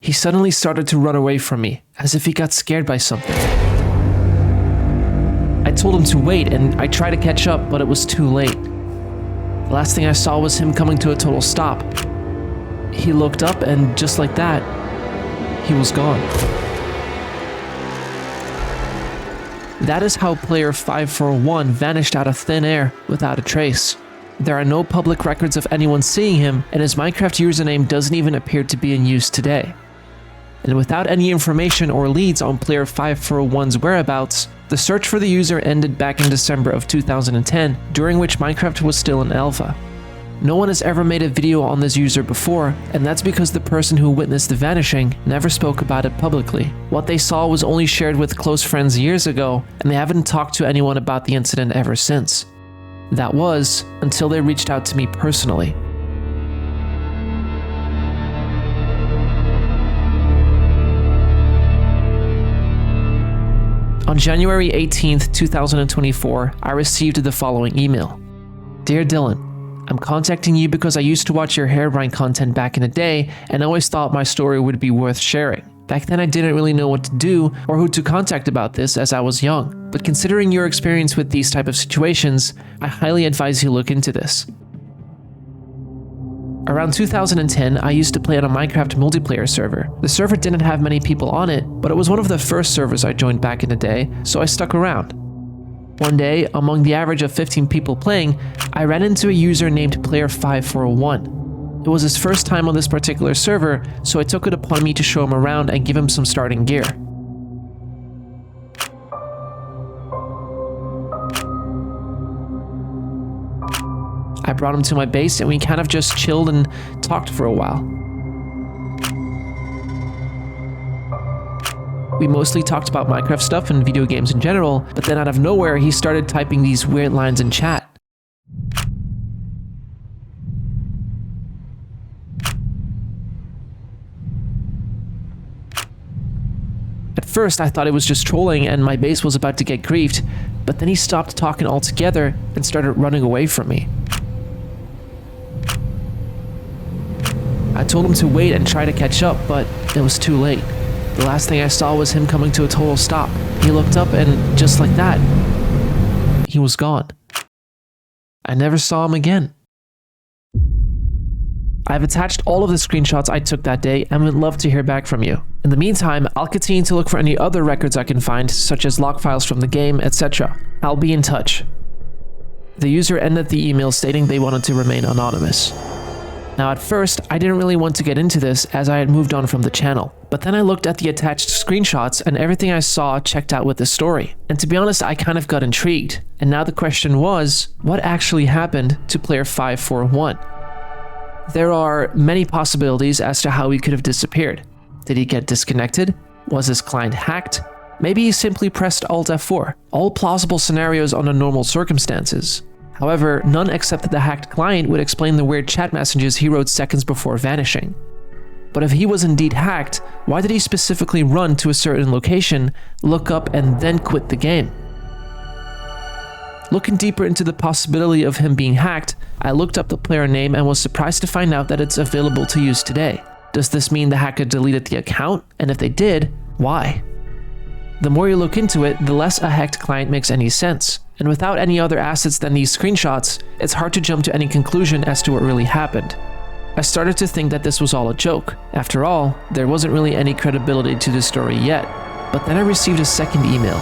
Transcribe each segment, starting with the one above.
he suddenly started to run away from me, as if he got scared by something. I told him to wait, and I tried to catch up, but it was too late. The last thing I saw was him coming to a total stop. He looked up, and just like that, he was gone. That is how player 541 vanished out of thin air without a trace. There are no public records of anyone seeing him, and his Minecraft username doesn't even appear to be in use today. And without any information or leads on player 541's whereabouts, the search for the user ended back in December of 2010, during which Minecraft was still in alpha. No one has ever made a video on this user before, and that's because the person who witnessed the vanishing never spoke about it publicly. What they saw was only shared with close friends years ago, and they haven't talked to anyone about the incident ever since. That was until they reached out to me personally. On January 18th, 2024, I received the following email. Dear Dylan, I'm contacting you because I used to watch your Herobrine content back in the day and always thought my story would be worth sharing. Back then I didn't really know what to do or who to contact about this as I was young, but considering your experience with these type of situations, I highly advise you look into this. Around 2010, I used to play on a Minecraft multiplayer server. The server didn't have many people on it, but it was one of the first servers I joined back in the day, so I stuck around. One day, among the average of 15 people playing, I ran into a user named Player541. It was his first time on this particular server, so I took it upon me to show him around and give him some starting gear. I brought him to my base and we kind of just chilled and talked for a while. We mostly talked about Minecraft stuff and video games in general, but then out of nowhere he started typing these weird lines in chat. At first I thought it was just trolling and my base was about to get griefed, but then he stopped talking altogether and started running away from me. I told him to wait and try to catch up, but it was too late. The last thing I saw was him coming to a total stop. He looked up and just like that, he was gone. I never saw him again. I've attached all of the screenshots I took that day and would love to hear back from you. In the meantime, I'll continue to look for any other records I can find, such as log files from the game, etc. I'll be in touch. The user ended the email stating they wanted to remain anonymous. Now at first, I didn't really want to get into this as I had moved on from the channel, but then I looked at the attached screenshots and everything I saw checked out with the story. And to be honest, I kind of got intrigued. And now the question was, what actually happened to player 541? There are many possibilities as to how he could have disappeared. Did he get disconnected? Was his client hacked? Maybe he simply pressed Alt F4. All plausible scenarios under normal circumstances. However, none except the hacked client would explain the weird chat messages he wrote seconds before vanishing. But if he was indeed hacked, why did he specifically run to a certain location, look up, and then quit the game? Looking deeper into the possibility of him being hacked, I looked up the player name and was surprised to find out that it's available to use today. Does this mean the hacker deleted the account? And if they did, why? The more you look into it, the less a hacked client makes any sense. And without any other assets than these screenshots, it's hard to jump to any conclusion as to what really happened. I started to think that this was all a joke. After all, there wasn't really any credibility to the story yet. But then I received a second email.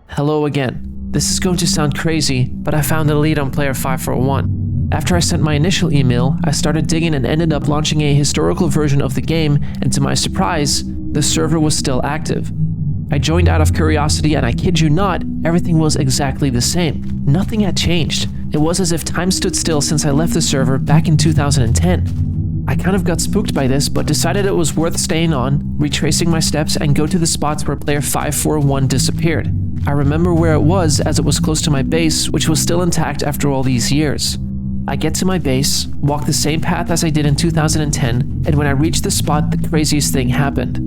Hello again. This is going to sound crazy, but I found a lead on player 541. After I sent my initial email, I started digging and ended up launching a historical version of the game, and to my surprise, the server was still active. I joined out of curiosity and I kid you not, everything was exactly the same. Nothing had changed. It was as if time stood still since I left the server back in 2010. I kind of got spooked by this, but decided it was worth staying on, retracing my steps, and go to the spots where player 541 disappeared. I remember where it was as it was close to my base, which was still intact after all these years. I get to my base, walk the same path as I did in 2010, and when I reached the spot, the craziest thing happened.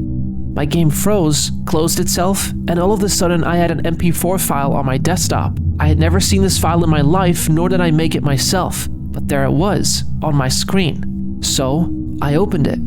My game froze, closed itself, and all of a sudden I had an MP4 file on my desktop. I had never seen this file in my life, nor did I make it myself, but there it was, on my screen. So, I opened it.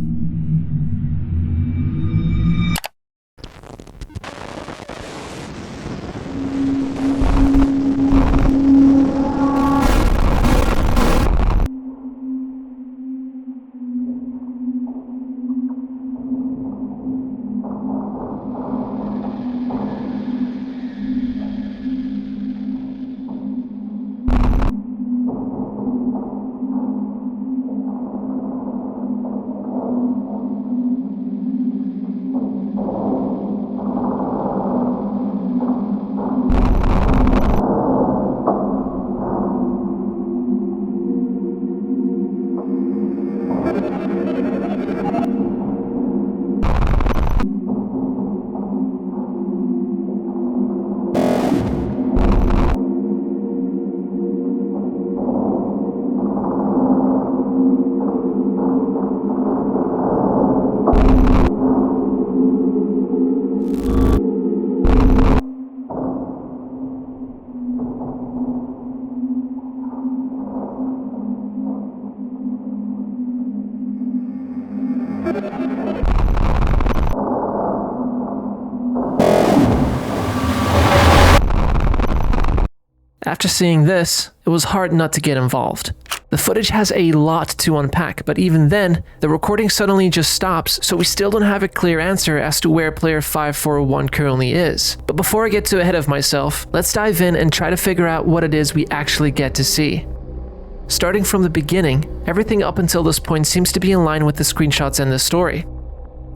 After seeing this, it was hard not to get involved. The footage has a lot to unpack, but even then, the recording suddenly just stops, so we still don't have a clear answer as to where player 5401 currently is. But before I get too ahead of myself, let's dive in and try to figure out what it is we actually get to see. Starting from the beginning, everything up until this point seems to be in line with the screenshots and the story.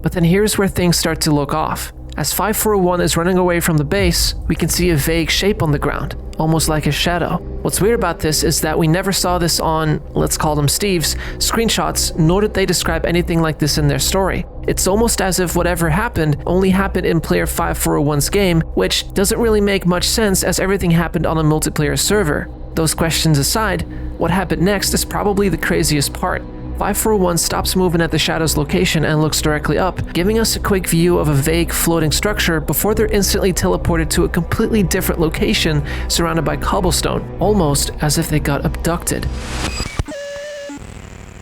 But then here's where things start to look off. As 5401 is running away from the base, we can see a vague shape on the ground, almost like a shadow. What's weird about this is that we never saw this on, let's call them Steve's, screenshots, nor did they describe anything like this in their story. It's almost as if whatever happened only happened in player 5401's game, which doesn't really make much sense as everything happened on a multiplayer server. Those questions aside, what happened next is probably the craziest part. 5401 stops moving at the shadow's location and looks directly up, giving us a quick view of a vague floating structure before they're instantly teleported to a completely different location surrounded by cobblestone, almost as if they got abducted.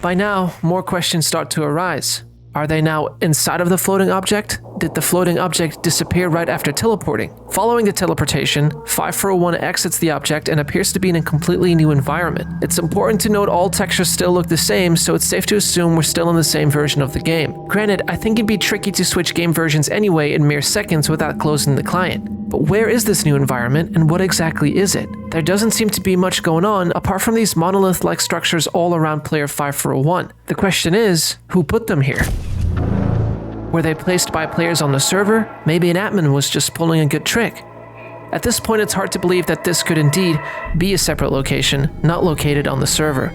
By now, more questions start to arise. Are they now inside of the floating object? Did the floating object disappear right after teleporting? Following the teleportation, 5401 exits the object and appears to be in a completely new environment. It's important to note all textures still look the same, so it's safe to assume we're still in the same version of the game. Granted, I think it'd be tricky to switch game versions anyway in mere seconds without closing the client. But where is this new environment and what exactly is it? There doesn't seem to be much going on apart from these monolith-like structures all around player 5401. The question is, who put them here? Were they placed by players on the server? Maybe an admin was just pulling a good trick. At this point, it's hard to believe that this could indeed be a separate location, not located on the server.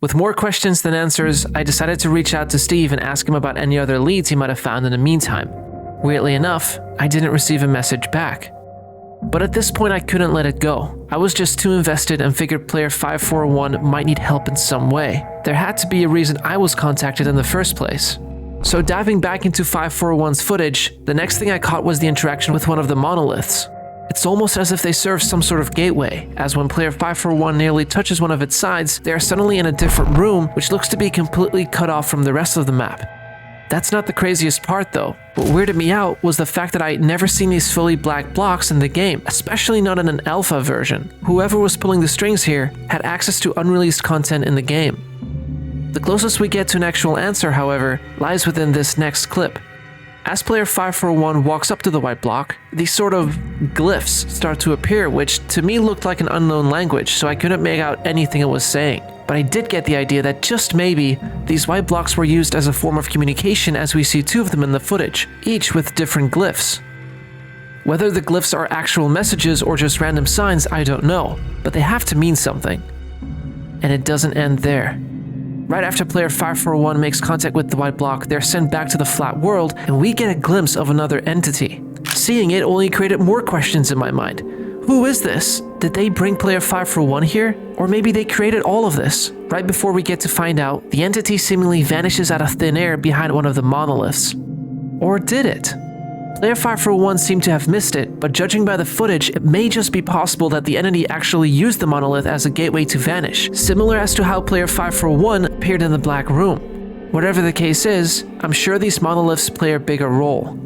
With more questions than answers, I decided to reach out to Steve and ask him about any other leads he might have found in the meantime. Weirdly enough, I didn't receive a message back. But at this point, I couldn't let it go. I was just too invested and figured player 5401 might need help in some way. There had to be a reason I was contacted in the first place. So diving back into 5401's footage, the next thing I caught was the interaction with one of the monoliths. It's almost as if they serve some sort of gateway, as when player 5401 nearly touches one of its sides, they are suddenly in a different room which looks to be completely cut off from the rest of the map. That's not the craziest part though. What weirded me out was the fact that I'd never seen these fully black blocks in the game, especially not in an alpha version. Whoever was pulling the strings here had access to unreleased content in the game. The closest we get to an actual answer, however, lies within this next clip. As player 5401 walks up to the white block, these sort of glyphs start to appear, which to me looked like an unknown language, so I couldn't make out anything it was saying. But I did get the idea that just maybe, these white blocks were used as a form of communication as we see two of them in the footage, each with different glyphs. Whether the glyphs are actual messages or just random signs, I don't know, but they have to mean something. And it doesn't end there. Right after player 5401 makes contact with the white block, they're sent back to the flat world, and we get a glimpse of another entity. Seeing it only created more questions in my mind. Who is this? Did they bring player 5401 here? Or maybe they created all of this? Right before we get to find out, the entity seemingly vanishes out of thin air behind one of the monoliths. Or did it? Player 541 seemed to have missed it, but judging by the footage, it may just be possible that the entity actually used the monolith as a gateway to vanish, similar as to how Player 541 appeared in the black room. Whatever the case is, I'm sure these monoliths play a bigger role.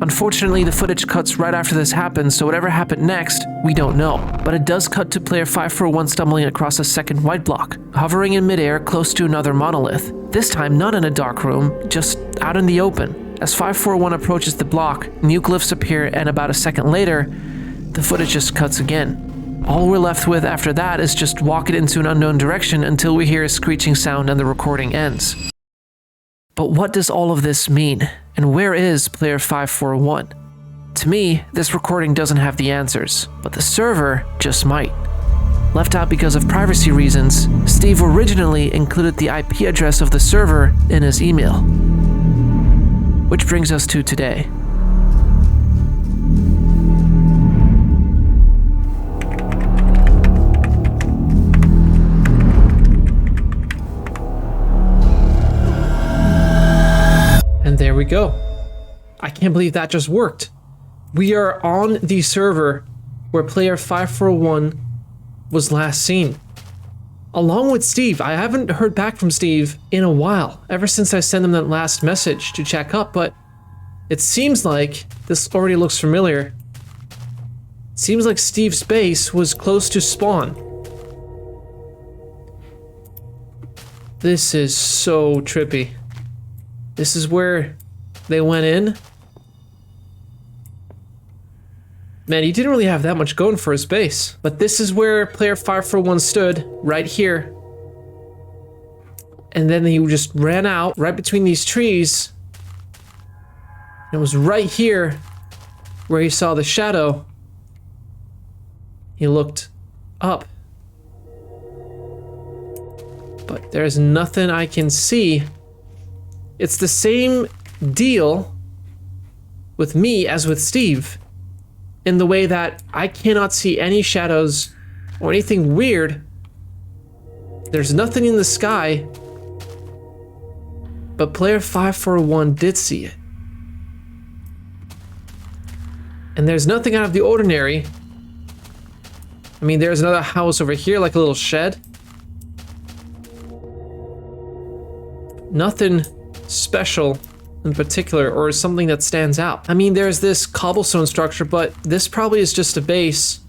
Unfortunately, the footage cuts right after this happens, so whatever happened next, we don't know. But it does cut to Player 541 stumbling across a second white block, hovering in midair close to another monolith. This time not in a dark room, just out in the open. As 541 approaches the block, new glyphs appear, and about a second later, the footage just cuts again. All we're left with after that is just walk it into an unknown direction until we hear a screeching sound and the recording ends. But what does all of this mean? And where is Player 541? To me, this recording doesn't have the answers, but the server just might. Left out because of privacy reasons, Steve originally included the IP address of the server in his email. Which brings us to today. And there we go. I can't believe that just worked. We are on the server where Player 541 was last seen. Along with Steve. I haven't heard back from Steve in a while, ever since I sent him that last message to check up, but it seems like this already looks familiar. It seems like Steve's base was close to spawn. This is so trippy. This is where they went in. Man, he didn't really have that much going for his base. But this is where Player 541 stood, right here. And then he just ran out right between these trees. It was right here where he saw the shadow. He looked up. But there's nothing I can see. It's the same deal with me as with Steve, in the way that I cannot see any shadows or anything weird. There's nothing in the sky, but Player 541 did see it. And there's nothing out of the ordinary. I mean, there's another house over here, like a little shed. Nothing special in particular, or something that stands out. I mean, there's this cobblestone structure, but this probably is just a base,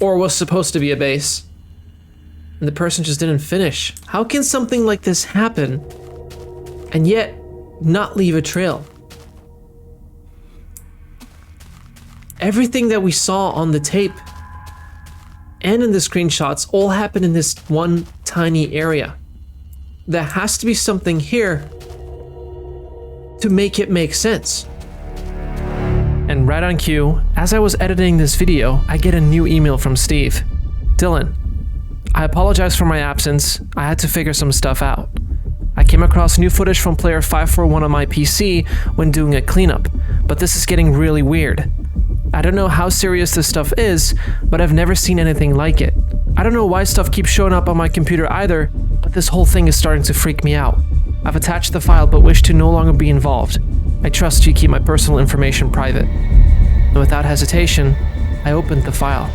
or was supposed to be a base, and the person just didn't finish. How can something like this happen, and yet not leave a trail? Everything that we saw on the tape and in the screenshots all happened in this one tiny area. There has to be something here to make it make sense. And right on cue, as I was editing this video, I get a new email from Steve. Dylan, I apologize for my absence. I had to figure some stuff out. I came across new footage from Player 541 on my PC when doing a cleanup, but this is getting really weird. I don't know how serious this stuff is, but I've never seen anything like it. I don't know why stuff keeps showing up on my computer either, but this whole thing is starting to freak me out. I've attached the file but wish to no longer be involved. I trust you keep my personal information private. And without hesitation, I opened the file.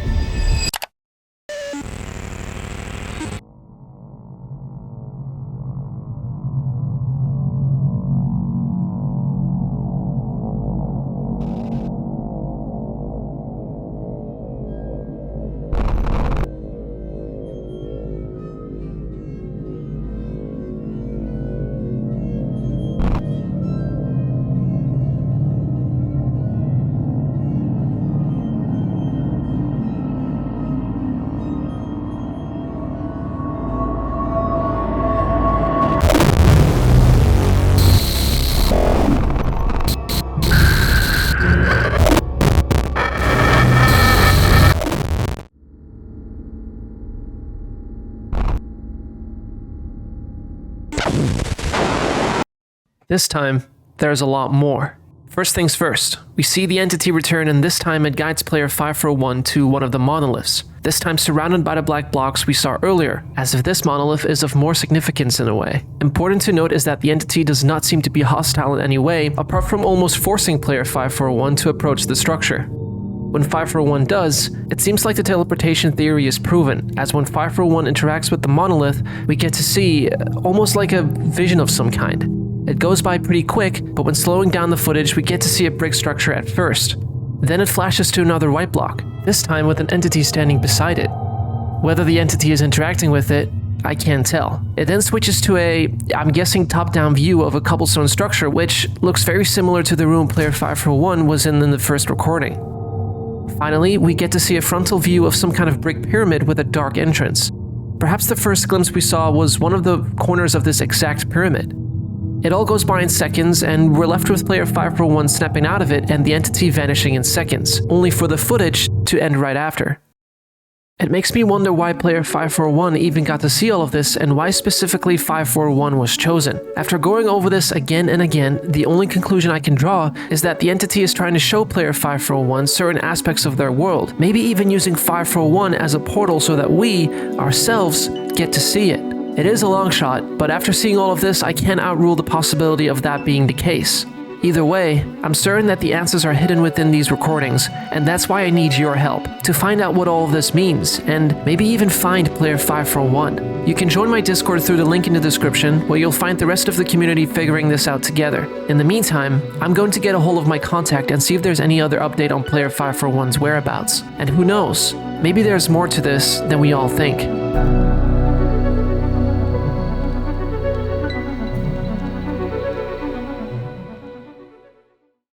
This time, there's a lot more. First things first, we see the entity return, and this time it guides player 541 to one of the monoliths, this time surrounded by the black blocks we saw earlier, as if this monolith is of more significance in a way. Important to note is that the entity does not seem to be hostile in any way, apart from almost forcing player 541 to approach the structure. When 541 does, it seems like the teleportation theory is proven, as when 541 interacts with the monolith, we get to see almost like a vision of some kind. It goes by pretty quick, but when slowing down the footage, we get to see a brick structure at first. Then it flashes to another white block, this time with an entity standing beside it. Whether the entity is interacting with it, I can't tell. It then switches to I'm guessing top-down view of a cobblestone structure, which looks very similar to the room player 541 was in the first recording. Finally, we get to see a frontal view of some kind of brick pyramid with a dark entrance. Perhaps the first glimpse we saw was one of the corners of this exact pyramid. It all goes by in seconds, and we're left with player 541 snapping out of it and the entity vanishing in seconds, only for the footage to end right after. It makes me wonder why player 541 even got to see all of this and why specifically 541 was chosen. After going over this again and again, the only conclusion I can draw is that the entity is trying to show player 541 certain aspects of their world, maybe even using 541 as a portal so that we, ourselves, get to see it. It is a long shot, but after seeing all of this, I can't outrule the possibility of that being the case. Either way, I'm certain that the answers are hidden within these recordings, and that's why I need your help, to find out what all of this means, and maybe even find player 541. You can join my Discord through the link in the description, where you'll find the rest of the community figuring this out together. In the meantime, I'm going to get a hold of my contact and see if there's any other update on player 541's whereabouts. And who knows, maybe there's more to this than we all think.